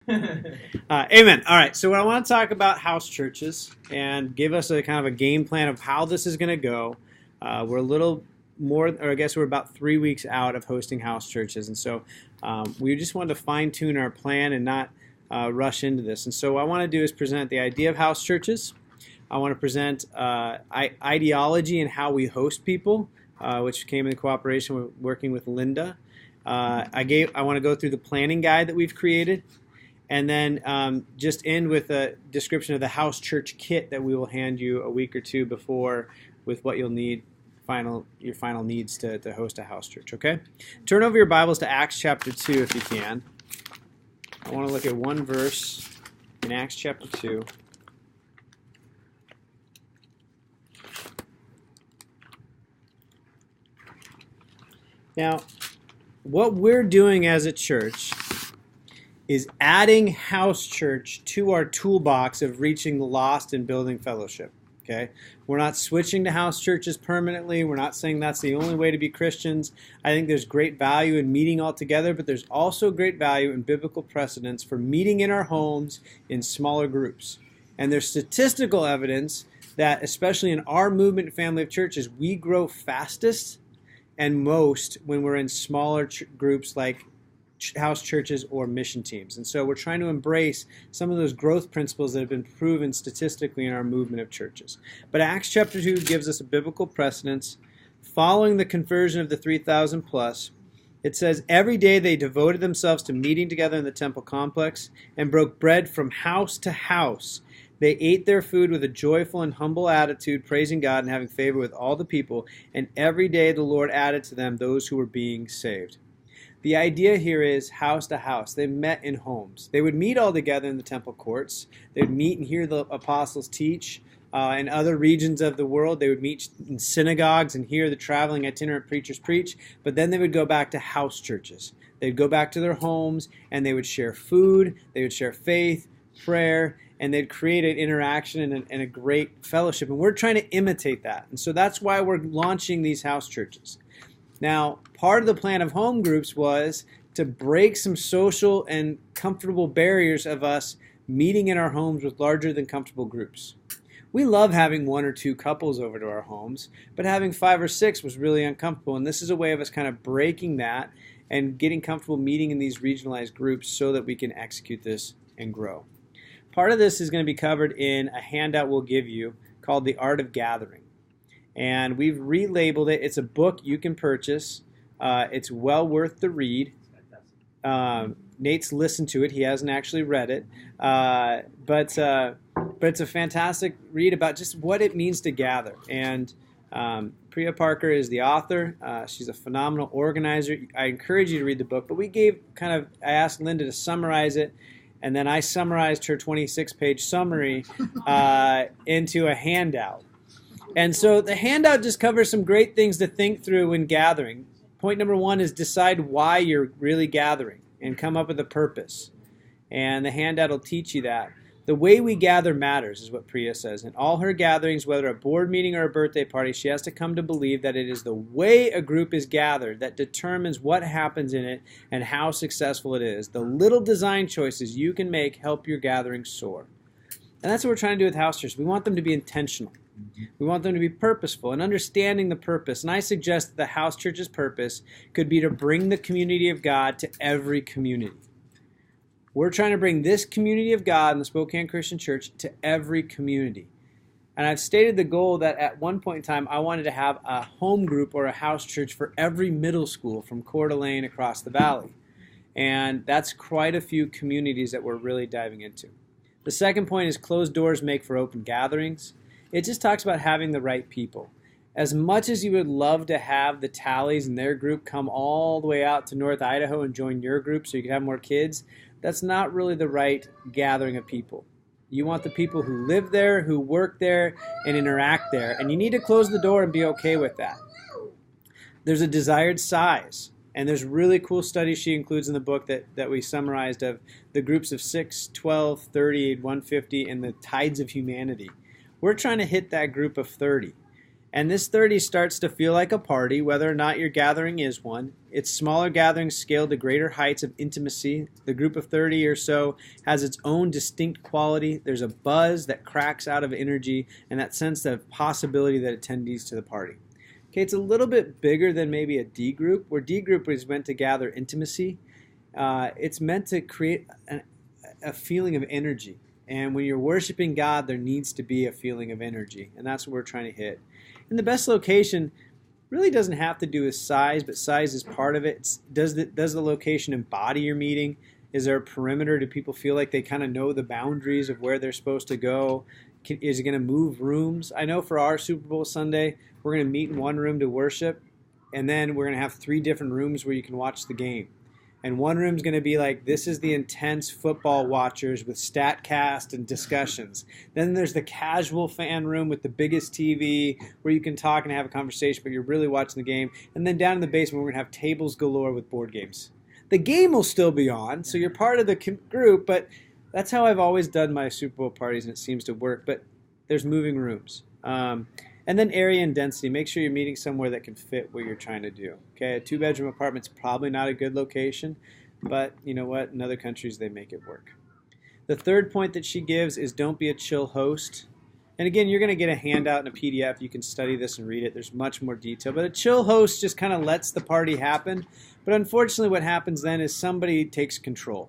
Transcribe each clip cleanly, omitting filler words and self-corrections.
Amen. All right, so I want to talk about house churches and give us a kind of a game plan of how this is going to go. We're a little more, or I guess we're about 3 weeks out of hosting house churches, and so we just wanted to fine tune our plan and not rush into this. And so what I want to do is present the idea of house churches. I want to present ideology and how we host people, which came in cooperation with working with Linda. I want to go through the planning guide that we've created, and then just end with a description of the house church kit that we will hand you a week or two before with what you'll need, your final needs to host a house church, okay? Turn over your Bibles to Acts chapter 2 if you can. I want to look at one verse in Acts chapter 2. Now, what we're doing as a church is adding house church to our toolbox of reaching the lost and building fellowship. Okay? We're not switching to house churches permanently. We're not saying that's the only way to be Christians. I think there's great value in meeting all together, but there's also great value in biblical precedents for meeting in our homes in smaller groups. And there's statistical evidence that, especially in our movement family of churches, we grow fastest and most when we're in smaller groups like house churches or mission teams. And so we're trying to embrace some of those growth principles that have been proven statistically in our movement of churches. But Acts chapter 2 gives us a biblical precedence. Following the conversion of the 3,000 plus, it says, every day they devoted themselves to meeting together in the temple complex and broke bread from house to house. They ate their food with a joyful and humble attitude, praising God and having favor with all the people. And every day the Lord added to them those who were being saved. The idea here is house to house. They met in homes. They would meet all together in the temple courts. They would meet and hear the apostles teach. In other regions of the world, they would meet in synagogues and hear the traveling itinerant preachers preach. But then they would go back to house churches. They'd go back to their homes and they would share food. They would share faith, prayer, and they'd create an interaction and a great fellowship. And we're trying to imitate that. And so that's why we're launching these house churches. Now, part of the plan of home groups was to break some social and comfortable barriers of us meeting in our homes with larger than comfortable groups. We love having 1 or 2 couples over to our homes, but having 5 or 6 was really uncomfortable. And this is a way of us kind of breaking that and getting comfortable meeting in these regionalized groups so that we can execute this and grow. Part of this is going to be covered in a handout we'll give you called The Art of Gathering. And we've relabeled it. It's a book you can purchase. It's well worth the read. Nate's listened to it. He hasn't actually read it. But it's a fantastic read about just what it means to gather. And Priya Parker is the author. She's a phenomenal organizer. I encourage you to read the book. But I asked Linda to summarize it. And then I summarized her 26-page summary into a handout. And so the handout just covers some great things to think through when gathering. Point number 1 is decide why you're really gathering and come up with a purpose. And the handout will teach you that. The way we gather matters is what Priya says. In all her gatherings, whether a board meeting or a birthday party, she has to come to believe that it is the way a group is gathered that determines what happens in it and how successful it is. The little design choices you can make help your gathering soar. And that's what we're trying to do with house churches. We want them to be intentional. We want them to be purposeful and understanding the purpose. And I suggest that the house church's purpose could be to bring the community of God to every community. We're trying to bring this community of God in the Spokane Christian Church to every community. And I've stated the goal that at one point in time, I wanted to have a home group or a house church for every middle school from Coeur d'Alene across the valley. And that's quite a few communities that we're really diving into. The second point is closed doors make for open gatherings. It just talks about having the right people. As much as you would love to have the Tallies and their group come all the way out to North Idaho and join your group so you can have more kids, that's not really the right gathering of people. You want the people who live there, who work there, and interact there. And you need to close the door and be okay with that. There's a desired size. And there's really cool studies she includes in the book that we summarized of the groups of 6, 12, 30, 150, and the tides of humanity. We're trying to hit that group of 30. And this 30 starts to feel like a party, whether or not your gathering is one. It's smaller gatherings scaled to greater heights of intimacy. The group of 30 or so has its own distinct quality. There's a buzz that cracks out of energy and that sense of possibility that attendees to the party. Okay, it's a little bit bigger than maybe a D group, where D group is meant to gather intimacy. It's meant to create a feeling of energy. And when you're worshiping God, there needs to be a feeling of energy. And that's what we're trying to hit. And the best location really doesn't have to do with size, but size is part of it. Does the location embody your meeting? Is there a perimeter? Do people feel like they kind of know the boundaries of where they're supposed to go? Is it going to move rooms? I know for our Super Bowl Sunday, we're going to meet in one room to worship, and then we're going to have 3 different rooms where you can watch the game. And one room's going to be like, this is the intense football watchers with StatCast and discussions. Then there's the casual fan room with the biggest TV where you can talk and have a conversation, but you're really watching the game. And then down in the basement, we're going to have tables galore with board games. The game will still be on, so you're part of the group, but that's how I've always done my Super Bowl parties, and it seems to work. But there's moving rooms. And then area and density. Make sure you're meeting somewhere that can fit what you're trying to do. Okay, a 2-bedroom apartment's probably not a good location, but you know what? In other countries, they make it work. The third point that she gives is don't be a chill host. And again, you're going to get a handout and a PDF. You can study this and read it. There's much more detail. But a chill host just kind of lets the party happen. But unfortunately, what happens then is somebody takes control.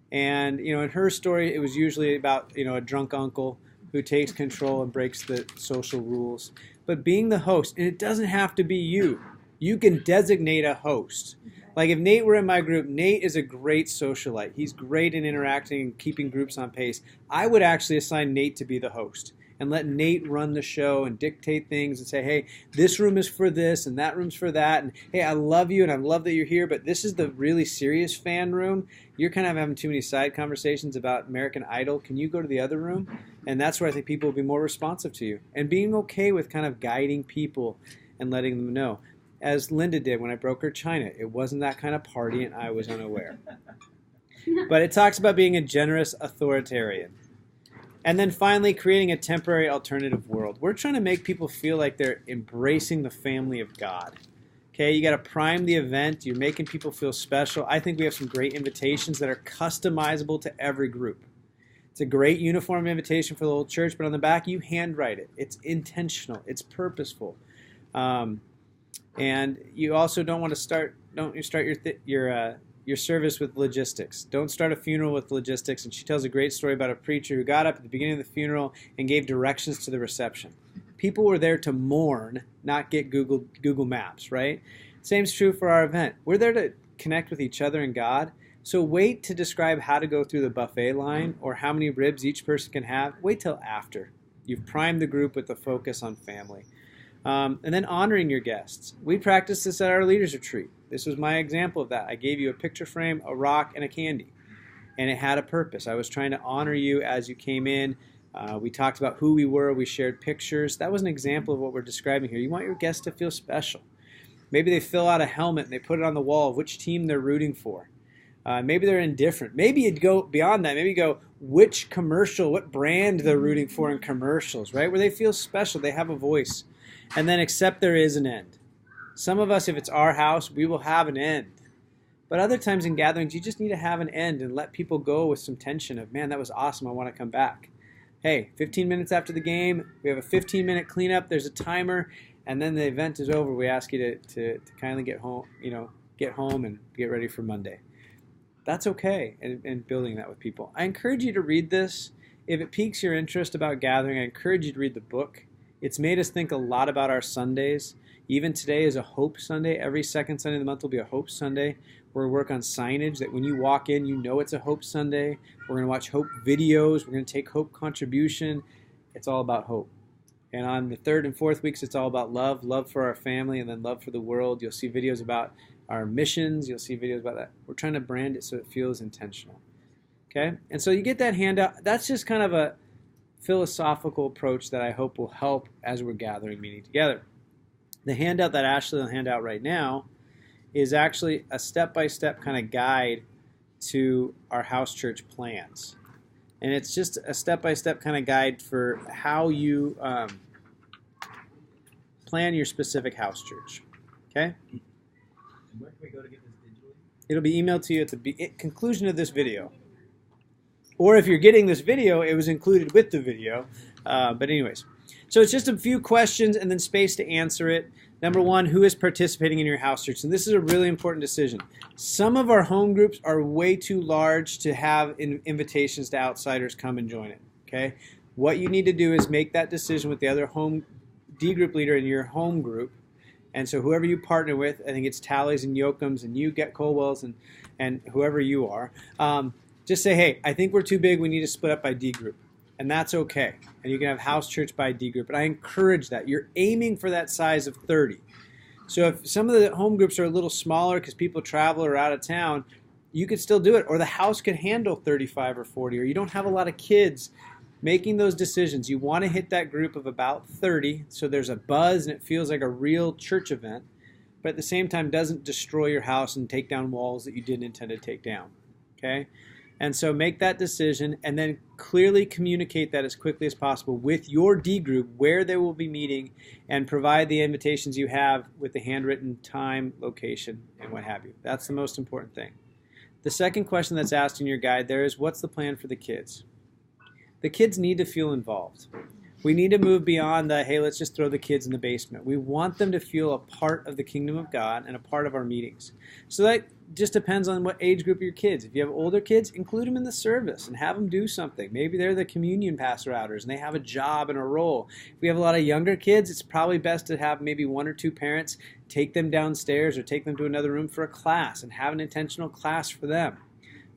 And in her story, it was usually about a drunk uncle who takes control and breaks the social rules. But being the host, and it doesn't have to be you. You can designate a host. Like if Nate were in my group, Nate is a great socialite. He's great in interacting and keeping groups on pace. I would actually assign Nate to be the host and let Nate run the show and dictate things and say, hey, this room is for this and that room's for that. And hey, I love you and I love that you're here, but this is the really serious fan room. You're kind of having too many side conversations about American Idol. Can you go to the other room? And that's where I think people will be more responsive to you. And being okay with kind of guiding people and letting them know. As Linda did when I broke her china. It wasn't that kind of party and I was unaware. But it talks about being a generous authoritarian. And then finally, creating a temporary alternative world. We're trying to make people feel like they're embracing the family of God. Okay, you got to prime the event. You're making people feel special. I think we have some great invitations that are customizable to every group. It's a great uniform invitation for the whole church, but on the back, you handwrite it. It's intentional. It's purposeful. And you also don't want to start your service with logistics. Don't start a funeral with logistics. And she tells a great story about a preacher who got up at the beginning of the funeral and gave directions to the reception. People were there to mourn, not get Google Maps, right? Same's true for our event. We're there to connect with each other and God. So wait to describe how to go through the buffet line or how many ribs each person can have. Wait till after. You've primed the group with the focus on family. And then honoring your guests. We practiced this at our leaders retreat. This was my example of that. I gave you a picture frame, a rock, and a candy. And it had a purpose. I was trying to honor you as you came in. We talked about who we were. We shared pictures. That was an example of what we're describing here. You want your guests to feel special. Maybe they fill out a helmet and they put it on the wall of which team they're rooting for. Maybe they're indifferent. Maybe you'd go beyond that. Maybe you go, which commercial, what brand they're rooting for in commercials, right? Where they feel special, they have a voice. And then accept there is an end. Some of us, if it's our house, we will have an end. But other times in gatherings, you just need to have an end and let people go with some tension of, man, that was awesome, I want to come back. Hey, 15 minutes after the game, we have a 15-minute cleanup, there's a timer, and then the event is over. We ask you to kindly get home and get ready for Monday. That's okay in building that with people. I encourage you to read this. If it piques your interest about gathering, I encourage you to read the book. It's made us think a lot about our Sundays. Even today is a Hope Sunday. Every second Sunday of the month will be a Hope Sunday. We're going to work on signage that when you walk in, you know it's a Hope Sunday. We're going to watch Hope videos. We're going to take Hope contribution. It's all about hope. And on the third and fourth weeks, it's all about love for our family, and then love for the world. You'll see videos about our missions. You'll see videos about that. We're trying to brand it so it feels intentional. Okay? And so you get that handout. That's just kind of a philosophical approach that I hope will help as we're gathering, meeting together. The handout that Ashley will hand out right now is actually a step-by-step kind of guide to our house church plans. And it's just a step-by-step kind of guide for how you plan your specific house church. Okay? And where can we go to get this digitally? It'll be emailed to you at the conclusion of this video. Or if you're getting this video, it was included with the video. But anyways, so it's just a few questions and then space to answer it. Number one, who is participating in your house church? And this is a really important decision. Some of our home groups are way too large to have invitations to outsiders come and join it. Okay? What you need to do is make that decision with the other home D group leader in your home group. And so whoever you partner with, I think it's Tallies and Yocums and you get Colwells and whoever you are, just say, hey, I think we're too big. We need to split up by D group. And that's okay. And you can have house church by D group. But I encourage that. You're aiming for that size of 30. So if some of the home groups are a little smaller because people travel or out of town, you could still do it. Or the house could handle 35 or 40. Or you don't have a lot of kids. Making those decisions. You want to hit that group of about 30 so there's a buzz and it feels like a real church event. But at the same time doesn't destroy your house and take down walls that you didn't intend to take down. Okay? And so make that decision and then clearly communicate that as quickly as possible with your D group where they will be meeting and provide the invitations you have with the handwritten time, location, and what have you. That's the most important thing. The second question that's asked in your guide there is, what's the plan for the kids? The kids need to feel involved. We need to move beyond the, hey, let's just throw the kids in the basement. We want them to feel a part of the kingdom of God and a part of our meetings. So that just depends on what age group of your kids. If you have older kids, include them in the service and have them do something. Maybe they're the communion pastor outers and they have a job and a role. If we have a lot of younger kids, it's probably best to have maybe one or two parents take them downstairs or take them to another room for a class and have an intentional class for them.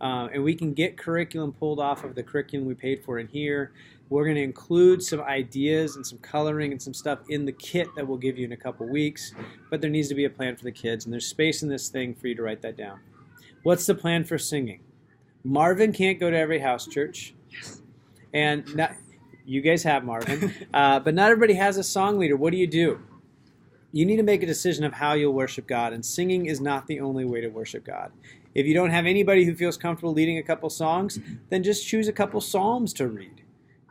And we can get curriculum pulled off of the curriculum we paid for in here. We're going to include some ideas and some coloring and some stuff in the kit that we'll give you in a couple weeks. But there needs to be a plan for the kids, and there's space in this thing for you to write that down. What's the plan for singing? Marvin can't go to every house church. And you guys have Marvin. But not everybody has a song leader. What do? You need to make a decision of how you'll worship God, and singing is not the only way to worship God. If you don't have anybody who feels comfortable leading a couple songs, then just choose a couple psalms to read.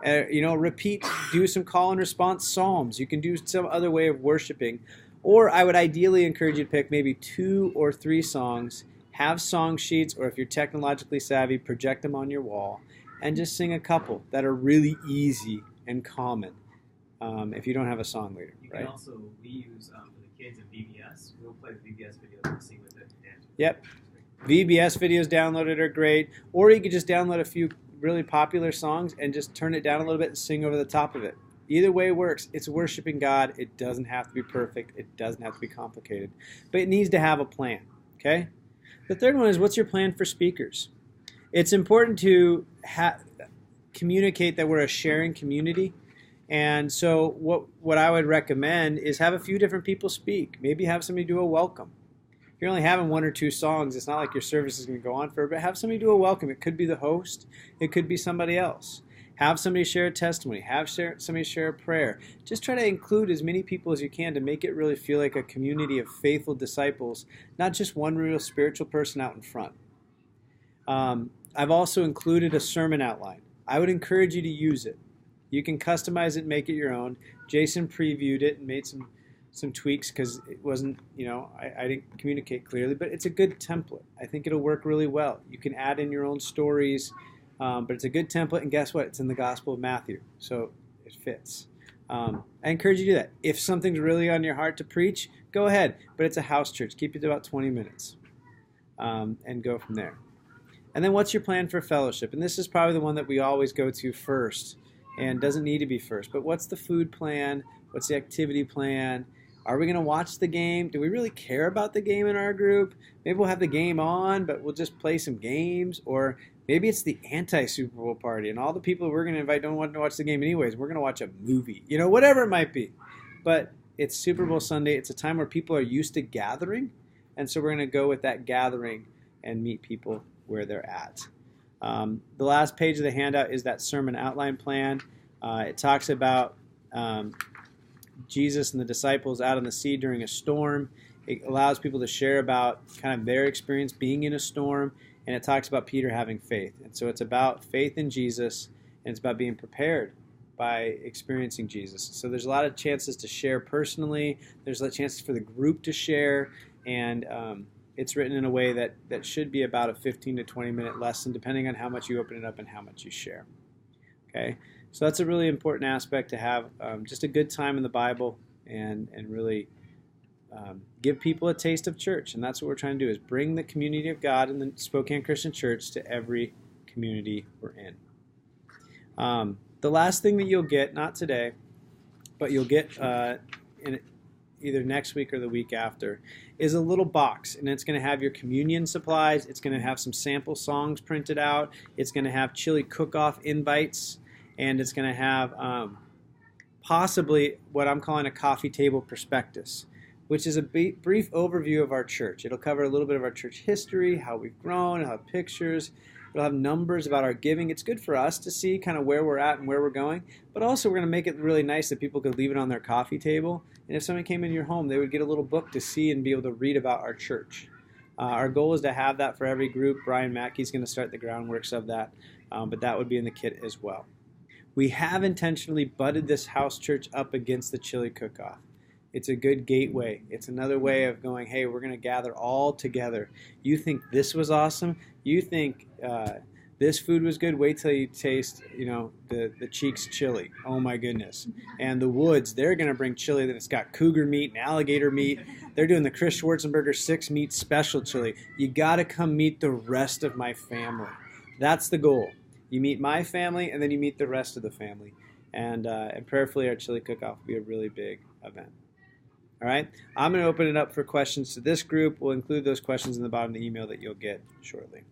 Repeat, do some call and response psalms. You can do some other way of worshiping. Or I would ideally encourage you to pick maybe 2 or 3 songs, have song sheets, or if you're technologically savvy, project them on your wall, and just sing a couple that are really easy and common if you don't have a song leader. You right? can also, we use for the kids in VBS, we'll play the VBS videos and sing with it. And Yep. VBS videos downloaded are great. Or you could just download a few really popular songs and just turn it down a little bit and sing over the top of it. Either way works. It's worshiping God. It doesn't have to be perfect. It doesn't have to be complicated. But it needs to have a plan. Okay? The third one is, what's your plan for speakers? It's important to communicate that we're a sharing community. And so what I would recommend is have a few different people speak. Maybe have somebody do a welcome. If you're only having 1 or 2 songs, it's not like your service is going to go on forever, but have somebody do a welcome. It could be the host. It could be somebody else. Have somebody share a testimony. Somebody share a prayer. Just try to include as many people as you can to make it really feel like a community of faithful disciples, not just one real spiritual person out in front. I've also included a sermon outline. I would encourage you to use it. You can customize it and make it your own. Jason previewed it and made some tweaks because it wasn't, I didn't communicate clearly, but it's a good template. I think it'll work really well. You can add in your own stories, but it's a good template, and guess what? It's in the Gospel of Matthew, so it fits. I encourage you to do that. If something's really on your heart to preach, go ahead, but it's a house church. Keep it to about 20 minutes and go from there. And then what's your plan for fellowship? And this is probably the one that we always go to first and doesn't need to be first, but what's the food plan? What's the activity plan? Are we going to watch the game? Do we really care about the game in our group? Maybe we'll have the game on, but we'll just play some games. Or maybe it's the anti-Super Bowl party, and all the people we're going to invite don't want to watch the game anyways. We're going to watch a movie, whatever it might be. But it's Super Bowl Sunday. It's a time where people are used to gathering, and so we're going to go with that gathering and meet people where they're at. The last page of the handout is that sermon outline plan. It talks about Jesus and the disciples out on the sea during a storm. It allows people to share about kind of their experience being in a storm, and it talks about Peter having faith. And so it's about faith in Jesus, and it's about being prepared by experiencing Jesus. So there's a lot of chances to share personally. There's a lot of chances for the group to share, and it's written in a way that should be about a 15 to 20 minute lesson, depending on how much you open it up and how much you share. Okay, so that's a really important aspect to have just a good time in the Bible and really give people a taste of church. And that's what we're trying to do, is bring the community of God in the Spokane Christian Church to every community we're in. The last thing that you'll get, not today, but you'll get in either next week or the week after, is a little box, and it's going to have your communion supplies. It's going to have some sample songs printed out. It's going to have chili cook-off invites, and it's going to have possibly what I'm calling a coffee table prospectus, which is a brief overview of our church. It'll cover a little bit of our church history, how we've grown, it'll have pictures, it'll have numbers about our giving. It's good for us to see kind of where we're at and where we're going, but also we're going to make it really nice that people could leave it on their coffee table. And if someone came into your home, they would get a little book to see and be able to read about our church. Our goal is to have that for every group. Brian Mackey's going to start the groundworks of that, but that would be in the kit as well. We have intentionally butted this house church up against the chili cook-off. It's a good gateway. It's another way of going, hey, we're going to gather all together. You think this was awesome? You think this food was good? Wait till you taste, the Cheeks chili. Oh my goodness. And the Woods, they're going to bring chili that's got cougar meat and alligator meat. They're doing the Chris Schwarzenberger 6-meat special chili. You got to come meet the rest of my family. That's the goal. You meet my family, and then you meet the rest of the family. And prayerfully, our chili cook-off will be a really big event. All right? I'm going to open it up for questions to this group. We'll include those questions in the bottom of the email that you'll get shortly.